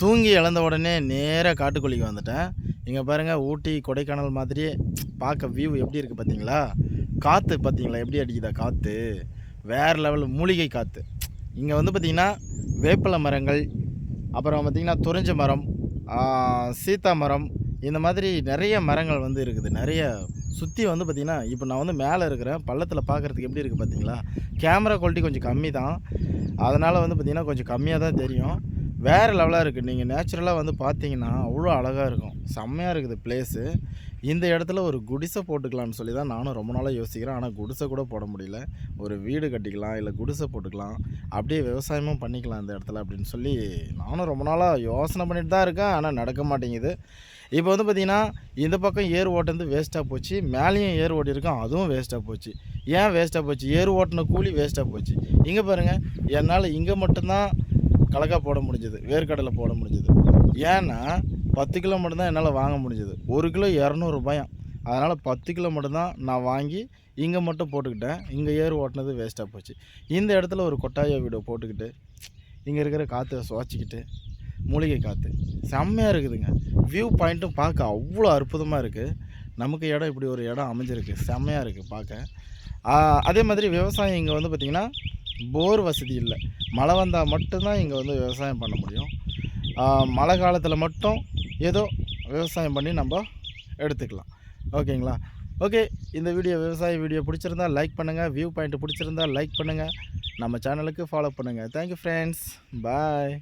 தூங்கி எழுந்த உடனே நேராக காட்டுக்குழிக்கு வந்துட்டேன். இங்கே பாருங்கள், ஊட்டி கொடைக்கானல் மாதிரியே பார்க்க வியூ எப்படி இருக்குது பார்த்தீங்களா? காற்று பார்த்தீங்களா எப்படி அடிக்குதா காற்று? வேறு லெவல் மூலிகை காற்று. இங்கே வந்து பார்த்திங்கன்னா வேப்பிலை மரங்கள், அப்புறம் பார்த்திங்கன்னா துறிஞ்ச மரம், சீத்தா மரம், இந்த மாதிரி நிறைய மரங்கள் வந்து இருக்குது. நிறைய சுற்றி வந்து பார்த்திங்கன்னா, இப்போ நான் வந்து மேலே இருக்கிறேன். பள்ளத்தில் பார்க்குறதுக்கு எப்படி இருக்குது பார்த்தீங்களா? கேமரா குவாலிட்டி கொஞ்சம் கம்மி தான். அதனால் வந்து பார்த்திங்கன்னா கொஞ்சம் கம்மியாக தான் தெரியும். வேறு லெவலாக இருக்குது. நீங்கள் நேச்சுரலாக வந்து பார்த்தீங்கன்னா அவ்வளோ அழகாக இருக்கும். செம்மையாக இருக்குது ப்ளேஸு. இந்த இடத்துல ஒரு குடிசை போட்டுக்கலான்னு சொல்லி தான் நானும் ரொம்ப நாளாக யோசிக்கிறேன். ஆனால் குடிசை கூட போட முடியல. ஒரு வீடு கட்டிக்கலாம், இல்லை குடிசை போட்டுக்கலாம், அப்படியே விவசாயமும் பண்ணிக்கலாம் இந்த இடத்துல அப்படின்னு சொல்லி நானும் ரொம்ப நாளாக யோசனை பண்ணிட்டு தான் இருக்கேன். ஆனால் நடக்க மாட்டேங்குது. இப்போ வந்து பார்த்திங்கன்னா இந்த பக்கம் ஏர் ஓட்டுறது வேஸ்ட்டாக போச்சு, மேலேயும் ஏர் ஓட்டியிருக்கோம், அதுவும் வேஸ்ட்டாக போச்சு. ஏன் வேஸ்ட்டாக போச்சு? ஏர் ஓட்டின கூலி வேஸ்ட்டாக போச்சு. இங்கே பாருங்கள், என்னால் இங்கே மட்டும்தான் கலக்கா போட முடிஞ்சது, வேர்க்கடலை போட முடிஞ்சது. ஏன்னா 10 கிலோ மட்டும்தான் என்னால் வாங்க முடிஞ்சது. 1 கிலோ 200 ரூபாயாம். அதனால் 10 கிலோ மட்டும்தான் நான் வாங்கி இங்கே மட்டும் போட்டுக்கிட்டேன். இங்கே ஏர் ஓட்டினது வேஸ்ட்டாக போச்சு. இந்த இடத்துல ஒரு கொட்டாயோ வீடோ போட்டுக்கிட்டு இங்கே இருக்கிற காற்றை சுவாச்சிக்கிட்டு, மூலிகை காற்று செம்மையாக இருக்குதுங்க. வியூ பாயிண்ட்டும் பார்க்க அவ்வளோ அற்புதமாக இருக்குது. நமக்கு இடம் இப்படி ஒரு இடம் அமைஞ்சிருக்கு, செம்மையாக இருக்குது பார்க்க. அதே மாதிரி விவசாயம் இங்கே வந்து பார்த்திங்கன்னா போர் வசதி இல்லை. மழை வந்தால் மட்டும்தான் இங்கே வந்து விவசாயம் பண்ண முடியும். மழை காலத்தில் மட்டும் ஏதோ விவசாயம் பண்ணி நம்ம எடுத்துக்கலாம். ஓகேங்களா? ஓகே, இந்த விவசாய வீடியோ பிடிச்சிருந்தா லைக் பண்ணுங்கள். வியூ பாயிண்ட் பிடிச்சிருந்தா லைக் பண்ணுங்கள். நம்ம சேனலுக்கு ஃபாலோ பண்ணுங்கள். Thank you friends. பாய்.